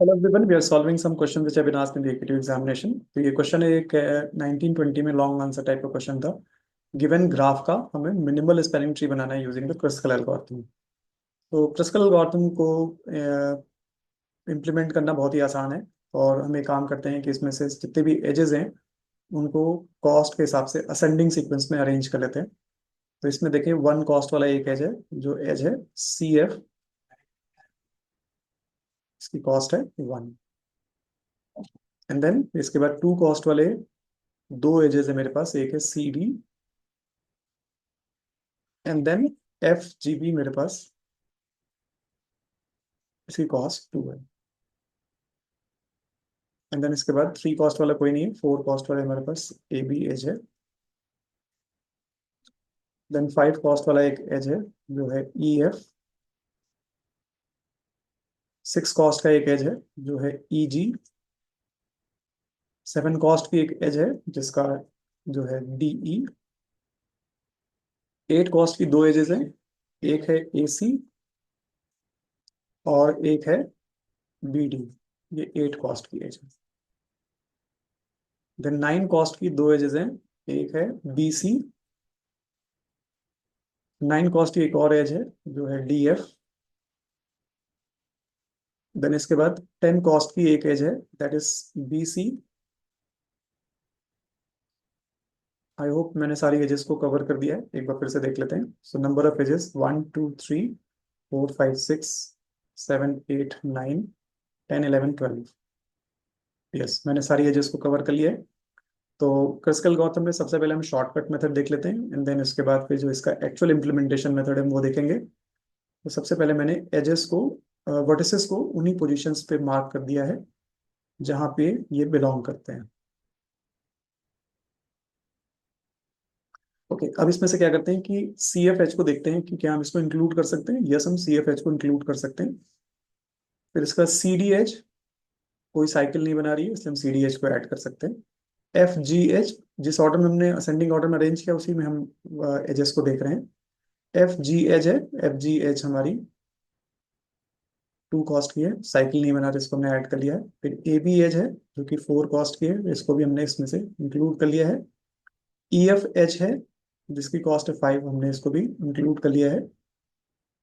Hello everyone, we are solving some question which have been asked in the AKTU examination. तो ये question एक 1920 में long answer type का question था। Given graph का हमें मिनिमल स्पैनिंग ट्री बनाना है यूजिंग द क्रस्कल एल्गोरिथम। तो क्रस्कल एल्गोरिथम को इम्प्लीमेंट करना बहुत ही आसान है। और हम एक काम करते हैं कि इसमें से जितने भी एजेस हैं उनको कॉस्ट के हिसाब से असेंडिंग सीक्वेंस में अरेंज कर लेते हैं। तो इसमें देखिए वन कॉस्ट वाला एक एज है, जो एज है CF, इसकी कॉस्ट है 1। एंड देन इसके बाद टू कॉस्ट वाले दो एजेस है मेरे पास, एक है CD एंड देन FGB मेरे पास, इसकी कॉस्ट 2 है। एंड देन इसके बाद थ्री कॉस्ट वाला कोई नहीं है, फोर कॉस्ट वाले हमारे पास AB एज है। देन फाइव कॉस्ट वाला एक एज है जो है EF। सिक्स कॉस्ट का एक एज है जो है EG। सेवन कॉस्ट की एक एज है जिसका जो है DE। एट कॉस्ट की दो एजेस हैं, एक है AC और एक है BD। ये एट कॉस्ट की एज है। देन नाइन कॉस्ट की दो एजेस हैं, एक है BC। नाइन कॉस्ट की एक और एज है जो है DF। देन इसके बाद टेन कॉस्ट की एक एज है that is BC। I hope मैंने सारी एजेस को कवर कर दिया है, एक बार फिर से देख लेते हैं। So number of edges 1 2 3 4 5 6 7 8 9 10 11 12। Yes, मैंने सारी एजेस को कवर कर लिया है। तो क्रिस्कल गौतम में सबसे पहले हम शॉर्टकट मेथड देख लेते हैं एंड देन इसके बाद फिर जो इसका एक्चुअल इम्प्लीमेंटेशन मेथड है वो देखेंगे। तो सबसे पहले मैंने एजेस को, वर्टिसेस को उन्हीं पोजीशंस पे मार्क कर दिया है जहां पे ये बिलोंग करते हैं। ओके, अब इसमें से क्या करते हैं कि CFH को देखते हैं कि क्या हम इसको इंक्लूड कर सकते हैं। यस, हम CFH को इंक्लूड कर सकते हैं। फिर इसका CDH, कोई साइकिल नहीं बना रही है इसलिए हम CDH को ऐड कर सकते हैं। FGH, जिस ऑर्डर में हमने असेंडिंग ऑर्डर में अरेंज किया उसी में हम एजेस को देख रहे हैं। FGH है, FGH हमारी टू कॉस्ट की है, साइकिल नहीं बना रही, इसको हमने ऐड कर लिया है। फिर ABH है जो कि फोर कॉस्ट की है, इसको भी हमने इसमें से इंक्लूड कर लिया है। EFH है जिसकी कॉस्ट है 5, हमने इसको भी इंक्लूड कर लिया है।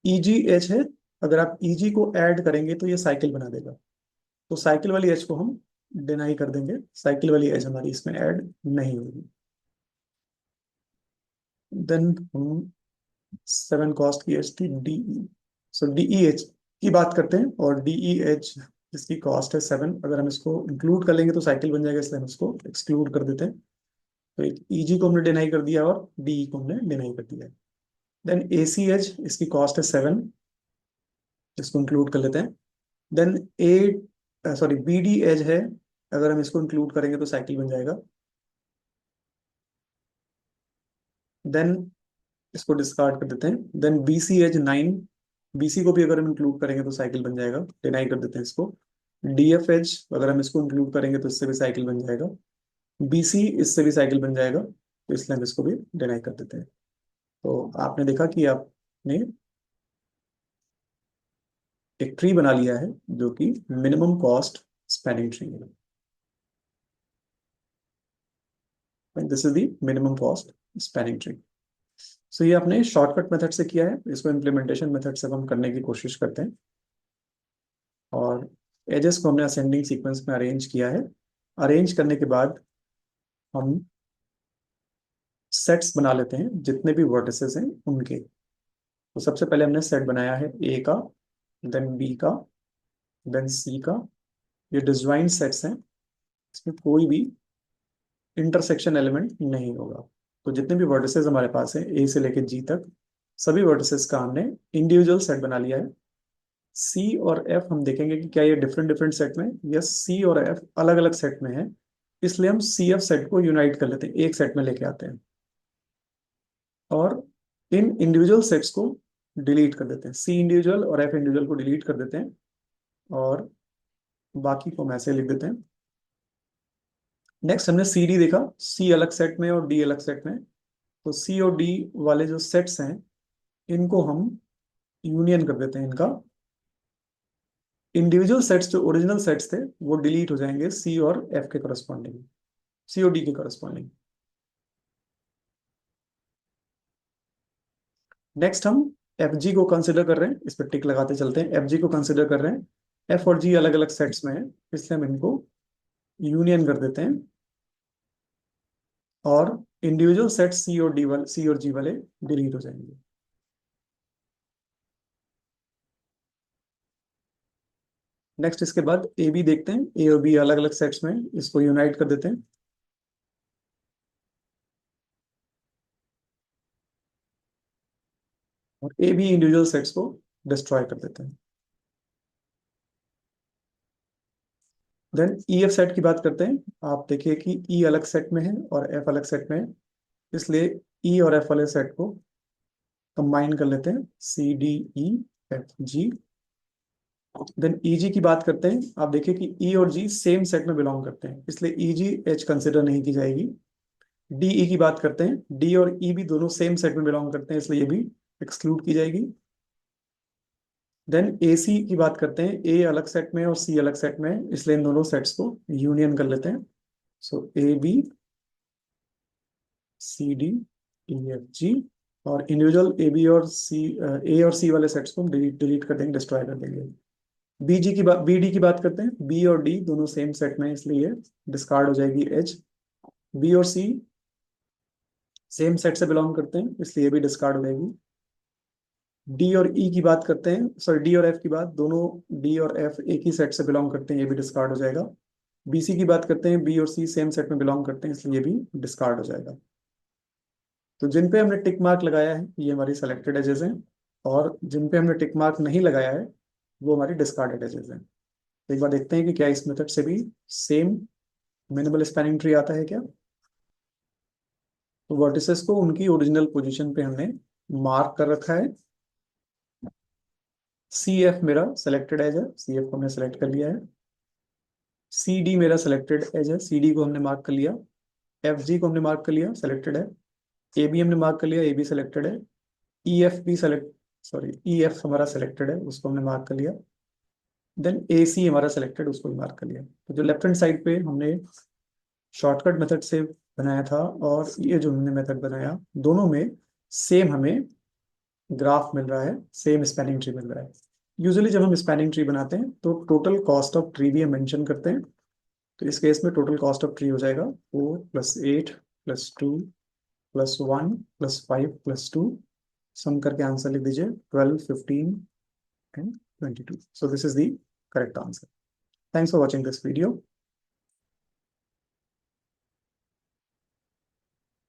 EGH है, अगर आप EG को ऐड करेंगे तो ये साइकिल बना देगा, तो साइकिल वाली एज को हम डिनाई कर देंगे, साइकिल वाली एज हमारी इसमें ऐड नहीं होगी। देन हम सेवन कॉस्ट की एज थी DE। सो DEH की बात करते हैं, और DEH जिसकी कॉस्ट है 7, अगर हम इसको इंक्लूड कर लेंगे तो साइकिल बन जाएगा, इसलिए हम इसको एक्सक्लूड कर देते हैं। तो एक EG को हमने डिनाई कर दिया और DE को हमने डिनाई कर दिया। देन ACH, इसकी कॉस्ट है 7, इसको इंक्लूड कर लेते हैं। देन BD एज है, अगर हम इसको इंक्लूड करेंगे तो साइकिल बन जाएगा। देन इसको डिस्कार्ड कर देते हैं। देन BC एज 9, BC को भी अगर हम इंक्लूड करेंगे तो साइकिल बन जाएगा, डिनाई कर देते हैं इसको। DF एज, अगर हम इसको इंक्लूड करेंगे तो इससे भी साइकिल बन जाएगा। BC, इससे भी साइकिल बन जाएगा, तो इसलिए हम इसको भी डिनाई कर देते हैं। तो आपने देखा कि आपने एक ट्री बना लिया है जो कि मिनिमम कॉस्ट स्पैनिंग ट्री है। This is the minimum cost spanning tree. So ये आपने शॉर्टकट मेथड से किया है, इसको इम्प्लीमेंटेशन मेथड से हम करने की कोशिश करते हैं। और एजेस को हमने असेंडिंग सीक्वेंस में अरेंज किया है। अरेंज करने के बाद हम सेट्स बना लेते हैं जितने भी वर्टिसेस हैं उनके। तो सबसे पहले हमने सेट बनाया है A का, देन B का, देन C का। ये डिसजॉइंट सेट्स हैं, इसमें कोई भी इंटरसेक्शन एलिमेंट नहीं होगा। तो जितने भी वर्टिसेस हमारे पास हैं A से लेकर G तक, सभी वर्टिसेस का हमने इंडिविजुअल सेट बना लिया है। C और F हम देखेंगे कि क्या ये डिफरेंट डिफरेंट सेट में, यस C और F अलग अलग सेट में है, इसलिए हम CF सेट को यूनाइट कर लेते हैं, एक सेट में लेके आते हैं और इन इंडिविजुअल सेट्स को डिलीट कर देते हैं। C इंडिविजुअल और F इंडिविजुअल को डिलीट कर देते हैं और बाकी को हम ऐसे लिख देते हैं। नेक्स्ट हमने CD देखा, C अलग सेट में और D अलग सेट में। तो C और D वाले जो सेट्स हैं इनको हम यूनियन कर देते हैं इनका, इंडिविजुअल सेट्स जो ओरिजिनल सेट्स थे वो डिलीट हो जाएंगे सी और एफ के करस्पॉन्डिंग, सी और डी के करस्पॉन्डिंग। नेक्स्ट हम एफ जी को कंसिडर कर रहे हैं, इस पर टिक लगाते चलते हैं। एफ जी को कंसिडर कर रहे हैं, एफ और जी अलग अलग सेट्स में है, इसलिए हम इनको यूनियन कर देते हैं और इंडिविजुअल सेट सी और डी वाले, सी और जी वाले डिलीट हो जाएंगे। नेक्स्ट इसके बाद ए बी देखते हैं, ए और बी अलग अलग सेट्स में है, इसको यूनाइट कर देते हैं। और ए बी इंडिविजुअल सेट्स को डिस्ट्रॉय कर देते हैं। देन ई एफ सेट की बात करते हैं। आप देखिए कि ई अलग सेट में है और एफ अलग सेट में है, इसलिए ई और एफ वाले सेट को कंबाइन कर लेते हैं, C D E F G. Then E G की बात करते हैं। आप देखिए कि ई और जी सेम सेट में बिलोंग करते हैं, इसलिए ई जी एच कंसिडर नहीं की जाएगी। डी ई की बात करते हैं, डी और ई भी दोनों सेम सेट में बिलोंग करते हैं, इसलिए ये भी एक्सक्लूड की जाएगी। देन ए सी की बात करते हैं, ए अलग सेट में और सी अलग सेट में है, इसलिए इन दोनों सेट्स को यूनियन कर लेते हैं। So A B C D E F G, और इंडिविजुअल ए बी और सी, ए और सी वाले सेट्स को डिलीट डिलीट कर देंगे, डिस्ट्रॉय कर देंगे। बी जी की बात, बी डी की बात करते हैं। बी और डी दोनों सेम सेट में है, इसलिए डिस्कार्ड हो जाएगी एच। बी और सी सेम सेट से बिलोंग करते हैं, इसलिए ये भी डिस्कार्ड हो जाएगी। डी और ई की बात करते हैं, सॉरी डी और एफ की बात, दोनों डी और एफ एक ही सेट से बिलोंग करते हैं, ये भी डिस्कार्ड हो जाएगा। बी सी की बात करते हैं, बी और सी सेम सेट में बिलोंग करते हैं, इसलिए ये भी डिस्कार्ड हो जाएगा। तो जिन पे हमने टिक मार्क लगाया है ये हमारी सेलेक्टेड एजेस हैं, और जिन पे हमने टिक मार्क नहीं लगाया है वो हमारी डिस्कार्डेड एजेस हैं। तो एक बार देखते हैं कि क्या इस मेथड से भी सेम मिनिमल स्पैनिंग ट्री आता है क्या। तो वर्टिसेस को उनकी ओरिजिनल पोजीशन पे हमने मार्क कर रखा है। सी एफ मेरा सेलेक्टेड एज है, सी एफ को हमने सेलेक्ट कर लिया है। सी डी मेरा सेलेक्टेड एज है, सी डी को हमने मार्क कर लिया। एफ जी को हमने मार्क कर लिया, सेलेक्टेड है। ए बी हमने मार्क कर लिया, ए बी सेलेक्टेड है। ई एफ भी सेलेक्ट, सॉरी ई एफ हमारा सेलेक्टेड है, उसको हमने मार्क कर लिया। देन ए सी हमारा सेलेक्टेड, उसको भी मार्क कर लिया। तो जो लेफ्ट हैंड साइड पे हमने शॉर्टकट मेथड से बनाया था और ये जो हमने मेथड बनाया, दोनों में सेम हमें ग्राफ मिल रहा है, सेम स्पैनिंग ट्री मिल रहा है। यूजुअली जब हम स्पैनिंग ट्री बनाते हैं तो टोटल कॉस्ट ऑफ ट्री भी हम मेंशन करते हैं। तो इस केस में टोटल कॉस्ट ऑफ ट्री हो जाएगा 4 + 8 + 2 + 1 + 5 + 2, सम करके आंसर लिख दीजिए 12, 15 and 22। So this is the correct answer. Thanks for watching this video.